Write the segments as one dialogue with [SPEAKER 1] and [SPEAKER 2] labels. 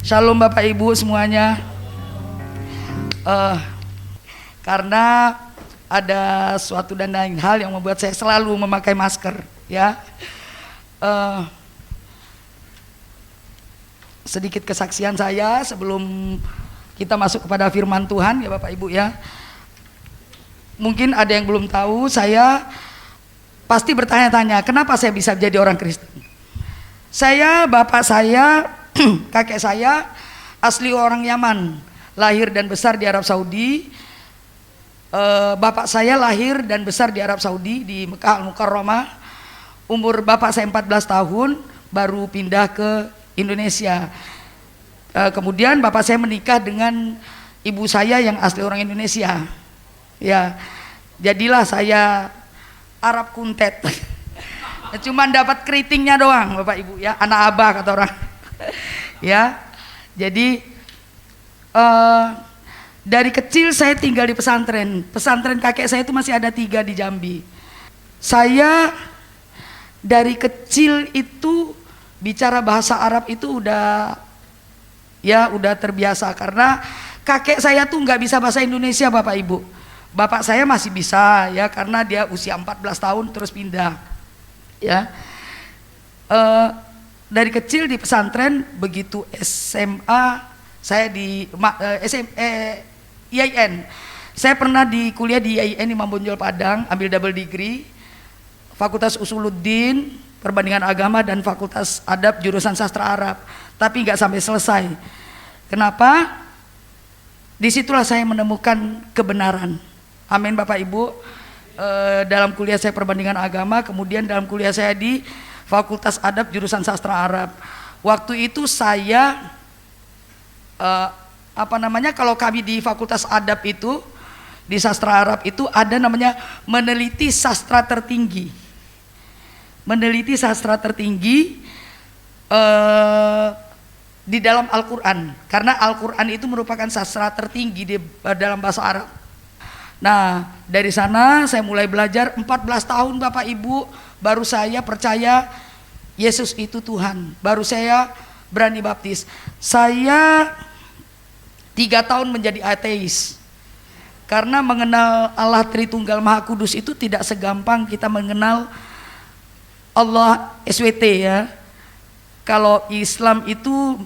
[SPEAKER 1] Shalom Bapak Ibu semuanya. Karena ada suatu dan lain hal yang membuat saya selalu memakai masker, ya. Sedikit kesaksian saya sebelum kita masuk kepada firman Tuhan, ya Bapak Ibu ya. Mungkin ada yang belum tahu, saya pasti bertanya-tanya, kenapa saya bisa jadi orang Kristen? Bapak saya, kakek saya asli orang Yaman, lahir dan besar di Arab Saudi. Bapak saya lahir dan besar di Arab Saudi, di Mekah Al-Mukarramah. Umur bapak saya 14 tahun baru pindah ke Indonesia. Kemudian bapak saya menikah dengan ibu saya yang asli orang Indonesia. Ya, jadilah saya Arab kuntet. Cuman dapat keritingnya doang, Bapak Ibu ya, anak abah kata orang. Ya, jadi dari kecil saya tinggal di pesantren. Pesantren kakek saya itu masih ada 3 di Jambi. Saya dari kecil itu bicara bahasa Arab itu udah terbiasa, karena kakek saya tuh nggak bisa bahasa Indonesia, Bapak Ibu. Bapak saya masih bisa ya, karena dia usia 14 tahun terus pindah. Ya, dari kecil di pesantren, begitu SMA saya di IAIN. Saya pernah di kuliah di IAIN Imam Bonjol Padang, ambil double degree, Fakultas Usuluddin, Perbandingan Agama, dan Fakultas Adab jurusan Sastra Arab. Tapi nggak sampai selesai. Kenapa? Disitulah saya menemukan kebenaran. Amin Bapak Ibu. Dalam kuliah saya Perbandingan Agama, kemudian dalam kuliah saya di Fakultas Adab jurusan Sastra Arab. Waktu itu saya kalau kami di Fakultas Adab itu, di Sastra Arab itu ada namanya meneliti sastra tertinggi. Meneliti sastra tertinggi di dalam Al-Quran, karena Al-Quran itu merupakan sastra tertinggi dalam bahasa Arab. Nah, dari sana saya mulai belajar. 14 tahun Bapak Ibu baru saya percaya Yesus itu Tuhan, baru saya berani baptis. Saya 3 tahun menjadi ateis, karena mengenal Allah Tritunggal Maha Kudus itu tidak segampang kita mengenal Allah SWT ya. Kalau Islam itu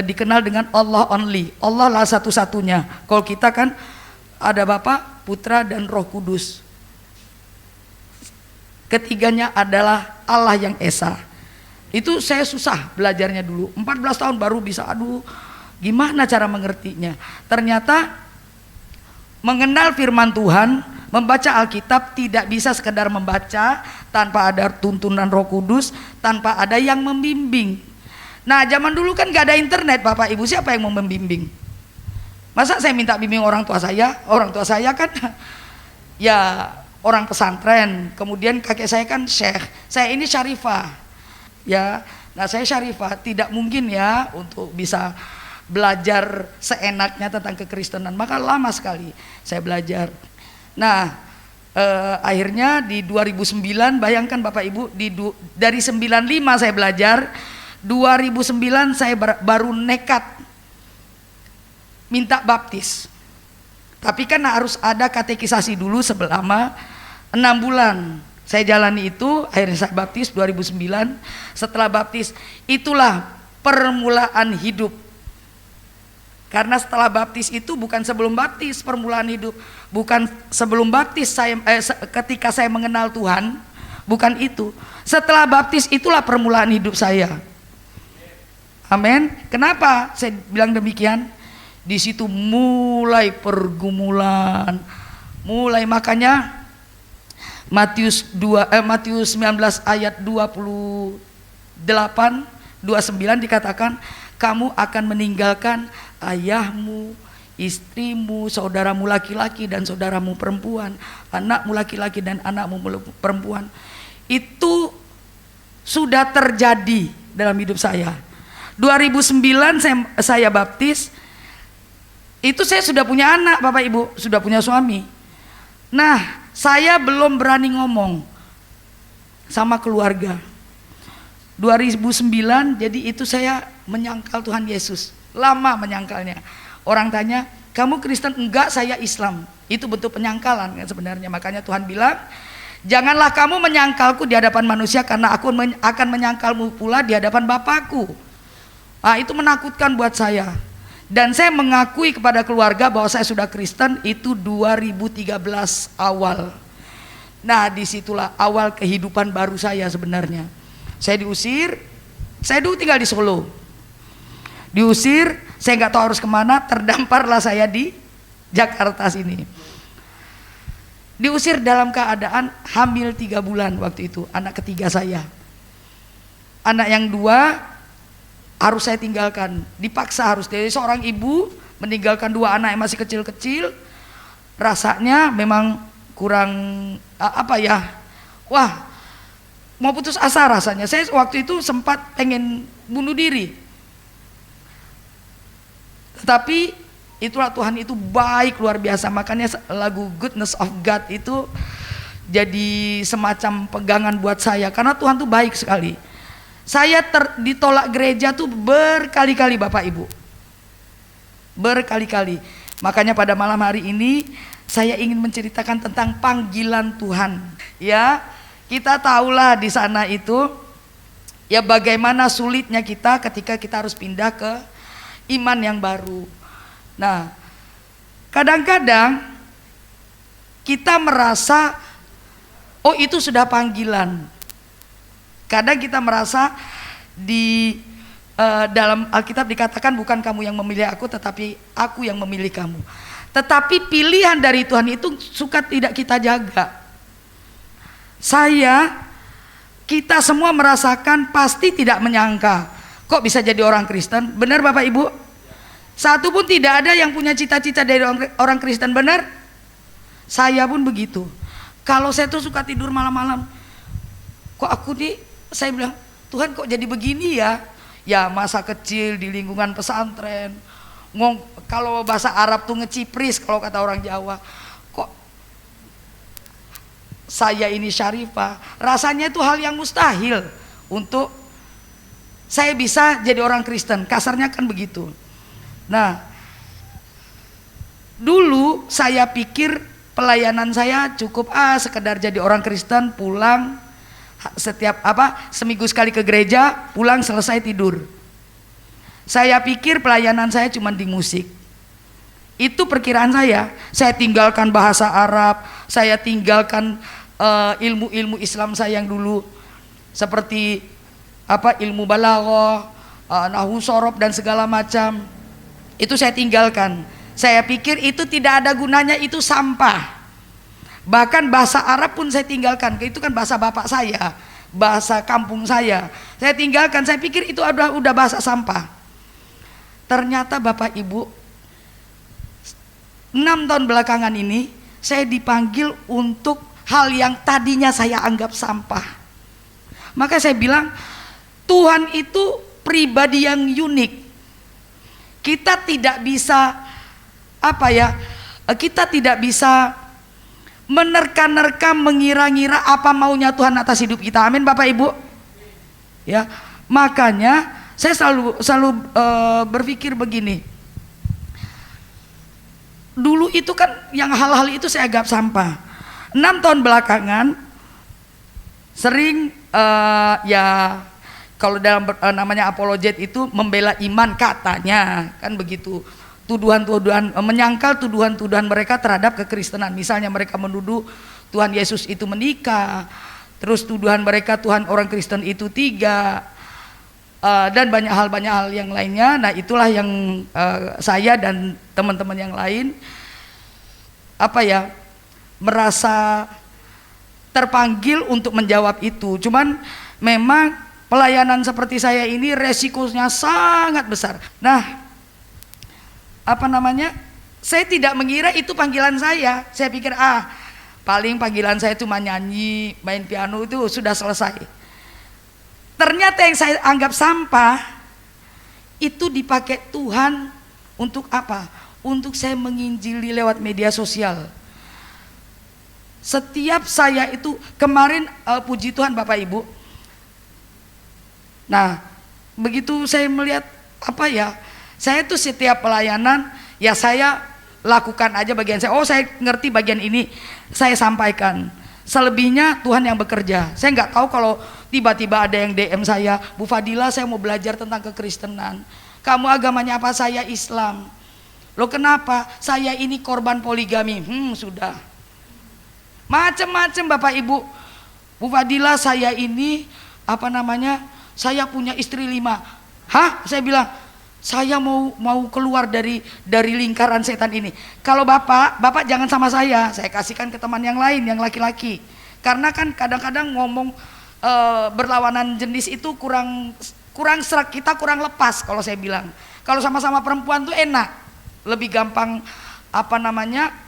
[SPEAKER 1] dikenal dengan Allah only, Allah lah satu-satunya. Kalau kita kan ada Bapa, Putra, dan Roh Kudus. Ketiganya adalah Allah yang Esa. Itu saya susah belajarnya dulu, 14 tahun baru bisa. Aduh, gimana cara mengertinya? Ternyata mengenal firman Tuhan, membaca Alkitab tidak bisa sekedar membaca tanpa ada tuntunan Roh Kudus, tanpa ada yang membimbing. Nah, zaman dulu kan gak ada internet Bapak Ibu, siapa yang mau membimbing? Masa saya minta bimbing orang tua saya? Orang tua saya kan ya orang pesantren, kemudian kakek saya kan syekh, saya ini syarifah. Ya, nah saya syarifah, tidak mungkin ya untuk bisa belajar seenaknya tentang kekristenan, maka lama sekali saya belajar. Nah, akhirnya di 2009, bayangkan Bapak Ibu, dari 95 saya belajar, 2009 saya baru nekat minta baptis. Tapi kan harus ada katekisasi dulu selama 6 bulan. Saya jalani itu, akhirnya saya baptis 2009. Setelah baptis, itulah permulaan hidup. Karena setelah baptis itu bukan sebelum baptis permulaan hidup, bukan sebelum baptis ketika saya mengenal Tuhan, bukan itu. Setelah baptis itulah permulaan hidup saya. Amin. Kenapa saya bilang demikian? Di situ mulai pergumulan, makanya Matius 19 ayat 28, 29 dikatakan, kamu akan meninggalkan ayahmu, istrimu, saudaramu laki-laki dan saudaramu perempuan, anakmu laki-laki dan anakmu perempuan. Itu sudah terjadi dalam hidup saya. 2009 saya baptis, itu saya sudah punya anak Bapak Ibu, sudah punya suami. Nah, saya belum berani ngomong sama keluarga. 2009, jadi itu saya menyangkal Tuhan Yesus. lama menyangkalnya. Orang tanya, kamu Kristen? Enggak, saya Islam. Itu bentuk penyangkalan kan sebenarnya. Makanya Tuhan bilang, janganlah kamu menyangkalku di hadapan manusia, karena aku akan menyangkalmu pula di hadapan Bapakku. Nah, itu menakutkan buat saya. Dan saya mengakui kepada keluarga bahwa saya sudah Kristen itu 2013 awal. Nah, disitulah awal kehidupan baru saya sebenarnya. Saya diusir, saya dulu tinggal di Solo. Diusir, saya nggak tahu harus kemana, terdamparlah saya di Jakarta sini. Diusir dalam keadaan hamil 3 bulan waktu itu, anak ketiga saya. Anak yang 2 harus saya tinggalkan, dipaksa harus. Jadi seorang ibu meninggalkan 2 anak yang masih kecil-kecil, rasanya memang kurang wah, mau putus asa rasanya. Saya waktu itu sempat pengen bunuh diri, tetapi itulah Tuhan itu baik luar biasa. Makanya lagu Goodness of God itu jadi semacam pegangan buat saya, karena Tuhan tuh baik sekali. Saya ditolak gereja tuh berkali-kali Bapak Ibu, berkali-kali. Makanya pada malam hari ini saya ingin menceritakan tentang panggilan Tuhan. Ya, kita tahulah di sana itu ya bagaimana sulitnya kita ketika kita harus pindah ke iman yang baru. Nah, kadang-kadang kita merasa oh itu sudah panggilan. Kadang kita merasa di dalam Alkitab dikatakan bukan kamu yang memilih aku, tetapi aku yang memilih kamu. Tetapi pilihan dari Tuhan itu suka tidak kita jaga. Kita semua merasakan pasti tidak menyangka kok bisa jadi orang Kristen. Benar Bapak Ibu? Satu pun tidak ada yang punya cita-cita dari orang Kristen, benar? Saya pun begitu. Kalau saya tuh suka tidur malam-malam, kok aku saya bilang, Tuhan kok jadi begini ya? Ya masa kecil di lingkungan pesantren, kalau bahasa Arab tuh ngecipris kalau kata orang Jawa. Kok saya ini syarifah, rasanya itu hal yang mustahil untuk saya bisa jadi orang Kristen, kasarnya kan begitu. Nah, dulu saya pikir pelayanan saya cukup sekedar jadi orang Kristen, pulang seminggu sekali ke gereja, pulang selesai tidur. Saya pikir pelayanan saya cuma di musik. Itu perkiraan saya. Saya tinggalkan bahasa Arab, saya tinggalkan ilmu-ilmu Islam saya yang dulu seperti ilmu balaghah, nahwu sorof dan segala macam. Itu saya tinggalkan. Saya pikir itu tidak ada gunanya, itu sampah. Bahkan bahasa Arab pun saya tinggalkan, itu kan bahasa bapak saya, bahasa kampung saya tinggalkan. Saya pikir itu udah bahasa sampah. Ternyata Bapak Ibu, 6 tahun belakangan ini saya dipanggil untuk hal yang tadinya saya anggap sampah. Maka saya bilang, Tuhan itu pribadi yang unik. Kita tidak bisa kita tidak bisa menerka-nerka, mengira-ngira apa maunya Tuhan atas hidup kita. Amin Bapak Ibu. Ya, makanya saya selalu berpikir begini. Dulu itu kan yang hal-hal itu saya anggap sampah. 6 tahun belakangan sering kalau dalam namanya apologet itu membela iman katanya, kan begitu. Tuduhan-tuduhan, menyangkal tuduhan-tuduhan mereka terhadap kekristenan. Misalnya mereka menuduh Tuhan Yesus itu menikah, terus tuduhan mereka Tuhan orang Kristen itu 3, dan banyak hal yang lainnya. Nah itulah yang saya dan teman-teman yang lain merasa terpanggil untuk menjawab itu. Cuman memang pelayanan seperti saya ini resikonya sangat besar. Nah, saya tidak mengira itu panggilan saya. Saya pikir paling panggilan saya cuma nyanyi, main piano, itu sudah selesai. Ternyata yang saya anggap sampah itu dipakai Tuhan untuk apa? Untuk saya menginjili lewat media sosial. Setiap saya itu kemarin puji Tuhan Bapak Ibu. Nah, begitu saya melihat Saya tuh setiap pelayanan ya saya lakukan aja bagian saya. Oh saya ngerti bagian ini, saya sampaikan. Selebihnya Tuhan yang bekerja. Saya nggak tahu kalau tiba-tiba ada yang DM saya, Bu Fadila saya mau belajar tentang kekristenan. Kamu agamanya apa? Saya Islam. Loh kenapa? Saya ini korban poligami. Sudah. Macem-macem Bapak Ibu. Bu Fadila saya ini saya punya istri 5. Hah? Saya bilang, saya mau keluar dari lingkaran setan ini. Kalau bapak jangan sama saya kasihkan ke teman yang lain yang laki-laki. Karena kan kadang-kadang ngomong berlawanan jenis itu kurang serak, kita kurang lepas kalau saya bilang. Kalau sama-sama perempuan tuh enak, lebih gampang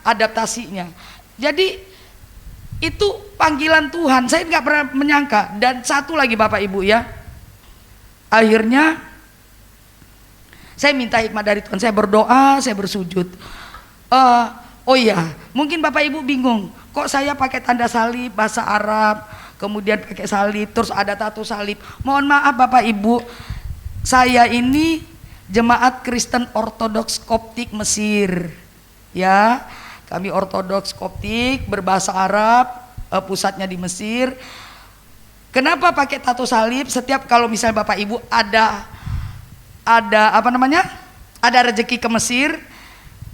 [SPEAKER 1] adaptasinya. Jadi itu panggilan Tuhan, saya nggak pernah menyangka. Dan satu lagi Bapak Ibu ya, akhirnya saya minta hikmat dari Tuhan, saya berdoa, saya bersujud. Oh iya, mungkin Bapak Ibu bingung, kok saya pakai tanda salib bahasa Arab, kemudian pakai salib, terus ada tato salib. Mohon maaf Bapak Ibu, saya ini jemaat Kristen Ortodoks Koptik Mesir, ya. Kami Ortodoks Koptik berbahasa Arab, pusatnya di Mesir. Kenapa pakai tato salib? Setiap kalau misalnya Bapak Ibu ada rezeki ke Mesir,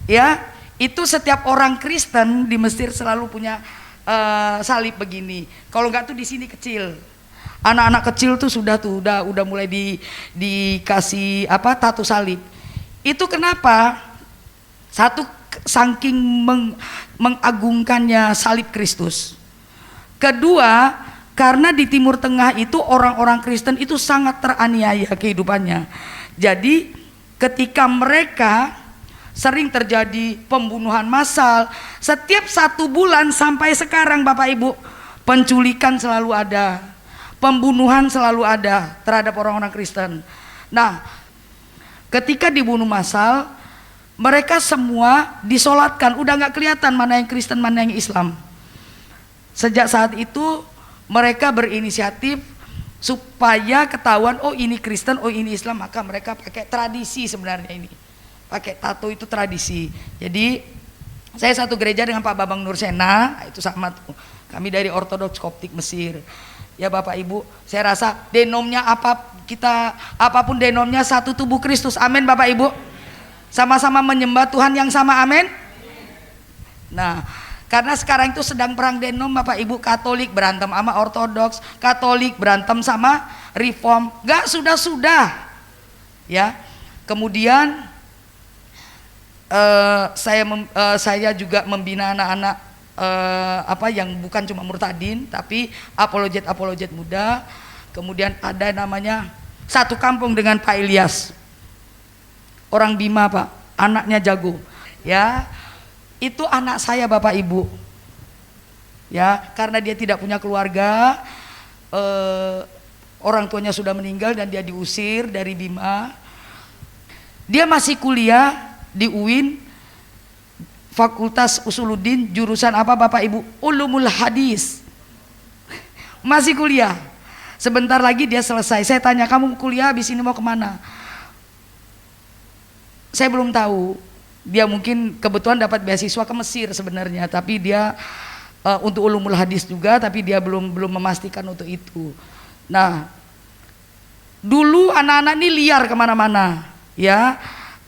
[SPEAKER 1] ya, itu setiap orang Kristen di Mesir selalu punya salib begini. Kalau enggak tuh di sini kecil. Anak-anak kecil tuh udah mulai dikasih tato salib. Itu kenapa? Satu, saking mengagungkannya salib Kristus. Kedua, karena di Timur Tengah itu orang-orang Kristen itu sangat teraniaya kehidupannya. Jadi ketika mereka sering terjadi pembunuhan massal, setiap 1 bulan sampai sekarang Bapak Ibu, penculikan selalu ada, pembunuhan selalu ada terhadap orang-orang Kristen. Nah, ketika dibunuh massal, mereka semua disolatkan, udah nggak kelihatan mana yang Kristen mana yang Islam. Sejak saat itu mereka berinisiatif supaya ketahuan, oh ini Kristen, oh ini Islam, maka mereka pakai tradisi sebenarnya ini. Pakai tato itu tradisi. Jadi saya satu gereja dengan Pak Babang Nursena, itu sama tuh. Kami dari Ortodoks Koptik Mesir. Ya Bapak Ibu, saya rasa denomnya apapun denomnya satu tubuh Kristus. Amin Bapak Ibu. Sama-sama menyembah Tuhan yang sama, amin. Nah, karena sekarang itu sedang perang denom Bapak Ibu, Katolik berantem sama Ortodoks, Katolik berantem sama Reform, gak sudah ya. Kemudian saya juga membina anak-anak yang bukan cuma murtadin tapi apologet muda. Kemudian ada namanya Satu Kampung dengan Pak Ilyas, orang Bima Pak, anaknya jago ya. Itu anak saya Bapak Ibu ya, karena dia tidak punya keluarga, orang tuanya sudah meninggal dan dia diusir dari Bima. Dia masih kuliah di UIN, Fakultas Usuluddin, jurusan apa Bapak Ibu? Ulumul Hadis. Masih kuliah. Sebentar lagi dia selesai. Saya tanya, kamu kuliah habis ini mau kemana? Saya belum tahu. Dia mungkin kebetulan dapat beasiswa ke Mesir sebenarnya, tapi dia untuk ulumul hadis juga, tapi dia belum memastikan untuk itu. Nah, dulu anak-anak ini liar kemana-mana, ya.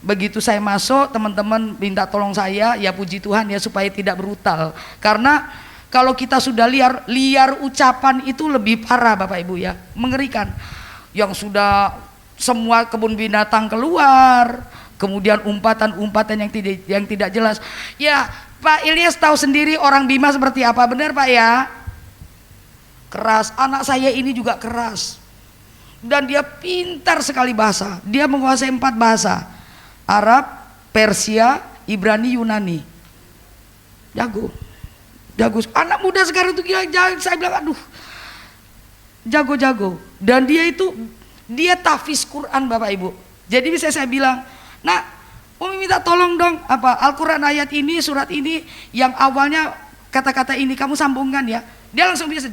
[SPEAKER 1] Begitu saya masuk, teman-teman minta tolong saya, ya puji Tuhan ya, supaya tidak brutal. Karena kalau kita sudah liar ucapan itu lebih parah Bapak Ibu ya, mengerikan. Yang sudah semua kebun binatang keluar, kemudian umpatan-umpatan yang tidak jelas. Ya Pak Ilyas tahu sendiri orang Bima seperti apa, benar Pak ya? Keras, anak saya ini juga keras. Dan dia pintar sekali bahasa, dia menguasai 4 bahasa. Arab, Persia, Ibrani, Yunani. Jago. Anak muda sekarang itu gila, saya bilang aduh, jago. Dan dia tahfiz Quran Bapak Ibu. Jadi bisa saya bilang, nah, Umi minta tolong dong, Al-Quran ayat ini, surat ini, yang awalnya kata-kata ini kamu sambungkan ya. Dia langsung bisa,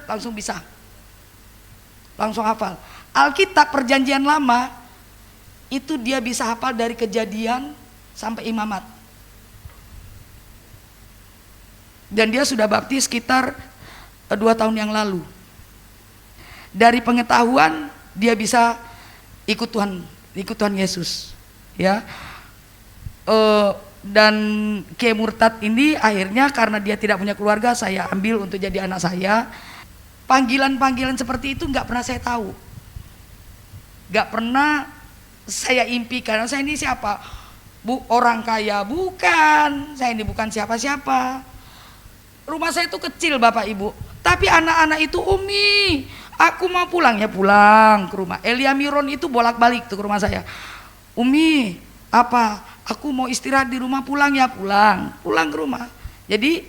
[SPEAKER 1] langsung bisa, langsung hafal. Alkitab Perjanjian Lama itu dia bisa hafal dari Kejadian sampai Imamat. Dan dia sudah baptis sekitar 2 tahun yang lalu. Dari pengetahuan dia bisa ikut Tuhan Yesus, ya. Dan Kiai Murtad ini akhirnya karena dia tidak punya keluarga, saya ambil untuk jadi anak saya. Panggilan-panggilan seperti itu nggak pernah saya tahu, nggak pernah saya impikan. Saya ini siapa? Orang kaya? Bukan. Saya ini bukan siapa-siapa. Rumah saya itu kecil Bapak Ibu, tapi anak-anak itu, Umi, aku mau pulang, ya pulang ke rumah. Elia Miron itu bolak-balik tuh ke rumah saya. Umi, apa? Aku mau istirahat di rumah, pulang ya, pulang ke rumah. Jadi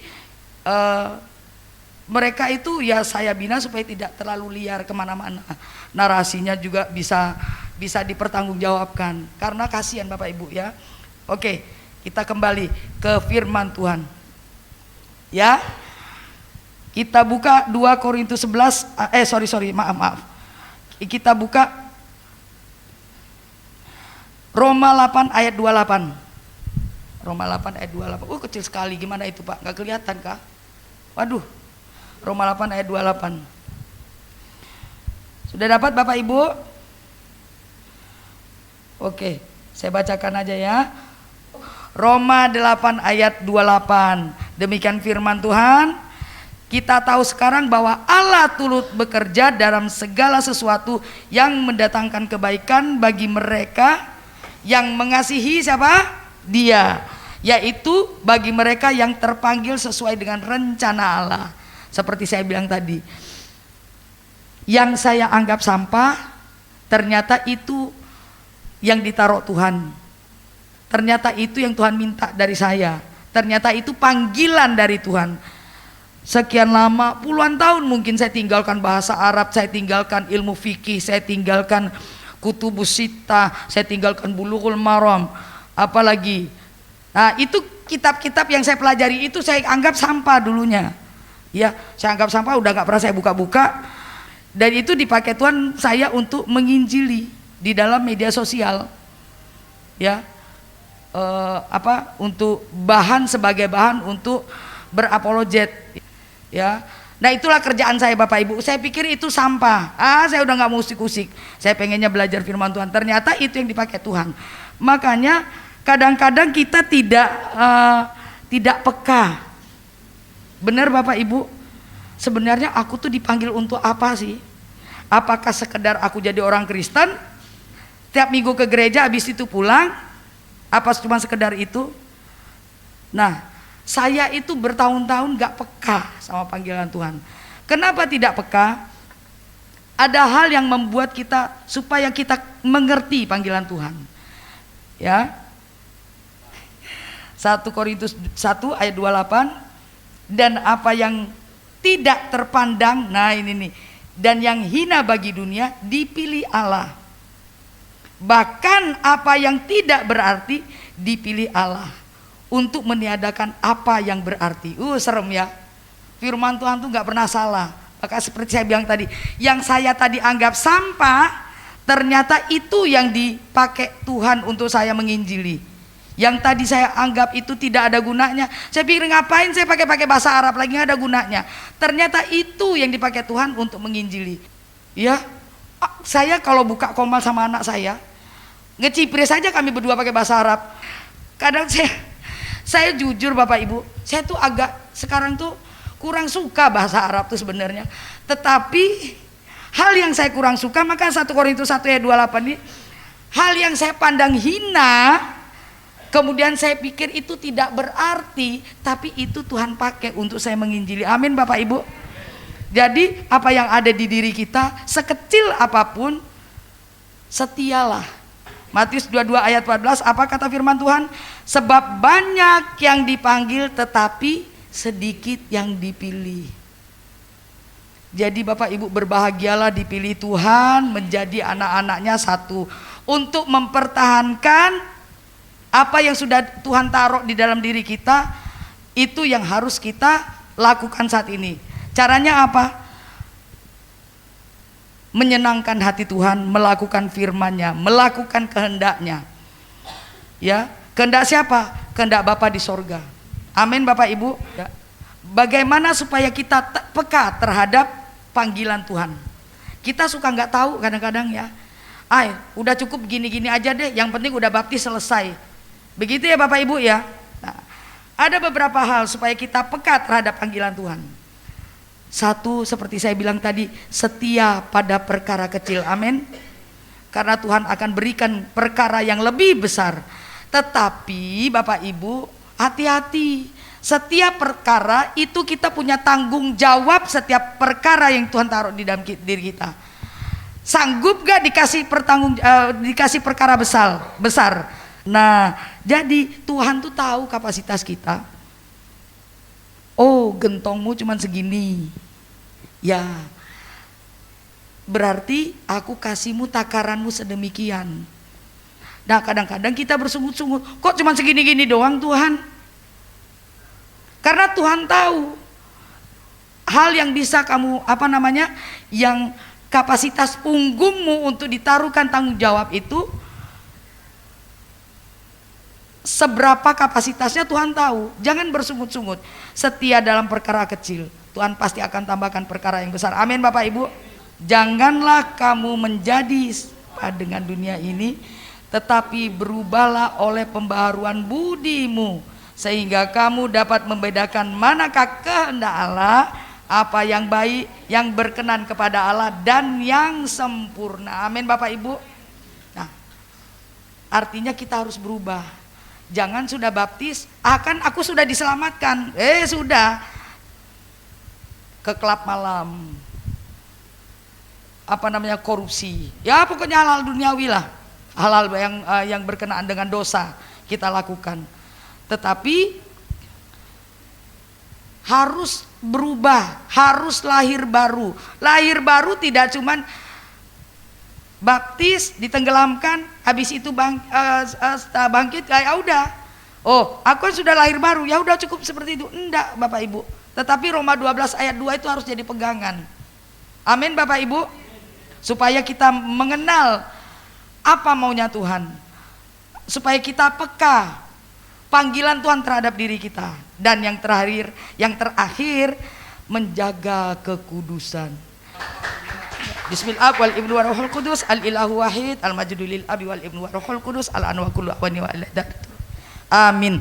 [SPEAKER 1] mereka itu ya saya bina supaya tidak terlalu liar kemana-mana. Narasinya juga bisa dipertanggungjawabkan, karena kasihan Bapak Ibu ya. Oke, kita kembali ke firman Tuhan. Ya, kita buka 2 Korintus 11. Maaf. Kita buka Roma 8 ayat 28. Roma 8 ayat 28. Kecil sekali, gimana itu Pak? Nggak kelihatan kah? Waduh. Roma 8 ayat 28. Sudah dapat Bapak Ibu? Oke, saya bacakan aja ya. Roma 8 ayat 28. Demikian firman Tuhan. Kita tahu sekarang bahwa Allah turut bekerja dalam segala sesuatu yang mendatangkan kebaikan bagi mereka yang mengasihi siapa? Dia, yaitu bagi mereka yang terpanggil sesuai dengan rencana Allah. Seperti saya bilang tadi, yang saya anggap sampah ternyata itu yang ditaruh Tuhan. Ternyata itu yang Tuhan minta dari saya. Ternyata itu panggilan dari Tuhan. Sekian lama, puluhan tahun mungkin saya tinggalkan bahasa Arab, saya tinggalkan ilmu fikih, saya tinggalkan Kutubus Sittah, saya tinggalkan Bulughul Maram, apalagi. Nah, itu kitab-kitab yang saya pelajari itu saya anggap sampah dulunya. Ya, saya anggap sampah, udah gak pernah saya buka-buka. Dan itu dipakai Tuhan saya untuk menginjili di dalam media sosial. Ya. Untuk sebagai bahan untuk berapologet, ya. Nah, itulah kerjaan saya Bapak Ibu. Saya pikir itu sampah. Saya udah nggak mau usik-usik. Saya pengennya belajar firman Tuhan. Ternyata itu yang dipakai Tuhan. Makanya kadang-kadang kita tidak peka. Benar Bapak Ibu. Sebenarnya aku tuh dipanggil untuk apa sih? Apakah sekedar aku jadi orang Kristen, tiap minggu ke gereja, habis itu pulang? Apa cuma sekedar itu? Nah, saya itu bertahun-tahun gak peka sama panggilan Tuhan. Kenapa tidak peka? Ada hal yang membuat kita supaya kita mengerti panggilan Tuhan. Ya. 1 Korintus 1 ayat 28. Dan apa yang tidak terpandang, nah ini nih, dan yang hina bagi dunia dipilih Allah. Bahkan apa yang tidak berarti dipilih Allah untuk meniadakan apa yang berarti. Serem ya. Firman Tuhan tuh gak pernah salah. Maka seperti saya bilang tadi, yang saya tadi anggap sampah, ternyata itu yang dipakai Tuhan untuk saya menginjili. Yang tadi saya anggap itu tidak ada gunanya, saya pikir ngapain saya pakai bahasa Arab lagi, gak ada gunanya. Ternyata itu yang dipakai Tuhan untuk menginjili. Ya, saya kalau buka komal sama anak saya, ngecipres saja kami berdua pakai bahasa Arab. Kadang saya jujur Bapak Ibu, saya tuh agak sekarang tuh kurang suka bahasa Arab tuh sebenarnya. Tetapi hal yang saya kurang suka, maka 1 Korintus 1 ayat 28 ini, hal yang saya pandang hina, kemudian saya pikir itu tidak berarti, tapi itu Tuhan pakai untuk saya menginjili. Amin Bapak Ibu. Jadi apa yang ada di diri kita, sekecil apapun, setialah. Matius 22 ayat 14, apa kata firman Tuhan? Sebab banyak yang dipanggil tetapi sedikit yang dipilih. Jadi Bapak Ibu berbahagialah dipilih Tuhan menjadi anak-anaknya satu, untuk mempertahankan apa yang sudah Tuhan taruh di dalam diri kita. Itu yang harus kita lakukan saat ini. Caranya apa? menyenangkan hati Tuhan, melakukan firman-Nya, melakukan kehendak-Nya. Ya, kehendak siapa? Kehendak Bapa di sorga. Amin Bapak Ibu. Ya. Bagaimana supaya kita peka terhadap panggilan Tuhan? Kita suka nggak tahu kadang-kadang ya. Udah cukup gini-gini aja deh. Yang penting udah baptis selesai. Begitu ya Bapak Ibu ya. Nah, ada beberapa hal supaya kita peka terhadap panggilan Tuhan. Satu, seperti saya bilang tadi, setia pada perkara kecil. Amin. Karena Tuhan akan berikan perkara yang lebih besar. Tetapi Bapak Ibu, hati-hati. Setiap perkara itu kita punya tanggung jawab. Setiap perkara yang Tuhan taruh di dalam diri kita. Sanggup gak dikasih perkara besar? Nah, jadi Tuhan tuh tahu kapasitas kita. Oh, gentongmu cuma segini. Ya, berarti aku kasihmu takaranmu sedemikian. Nah, kadang-kadang kita bersungut-sungut, kok cuma segini-gini doang Tuhan? Karena Tuhan tahu hal yang bisa kamu, yang kapasitas punggungmu untuk ditaruhkan tanggung jawab itu, seberapa kapasitasnya Tuhan tahu. Jangan bersungut-sungut. Setia dalam perkara kecil, Tuhan pasti akan tambahkan perkara yang besar. Amin Bapak Ibu. Janganlah kamu menjadi dengan dunia ini, tetapi berubahlah oleh pembaharuan budimu, sehingga kamu dapat membedakan manakah kehendak Allah, apa yang baik, yang berkenan kepada Allah, dan yang sempurna. Amin Bapak Ibu. Nah, artinya kita harus berubah. Jangan sudah baptis, aku sudah diselamatkan. Sudah ke klub malam, korupsi. Ya pokoknya halal duniawi lah. Halal yang berkenaan dengan dosa kita lakukan. Tetapi harus berubah, harus lahir baru. Lahir baru tidak cuman baptis, ditenggelamkan, habis itu bangkit, ya udah. Oh, aku sudah lahir baru, ya udah cukup seperti itu. Enggak, Bapak Ibu. Tetapi Roma 12 ayat 2 itu harus jadi pegangan. Amin Bapak Ibu. Supaya kita mengenal apa maunya Tuhan. Supaya kita peka panggilan Tuhan terhadap diri kita. Dan yang terakhir menjaga kekudusan. Bismillah wal ibnu wa ruhul qudus al ilahu wahid al majudu lil abi wal ibnu wa ruhul qudus al anwa kullu awani wa amin.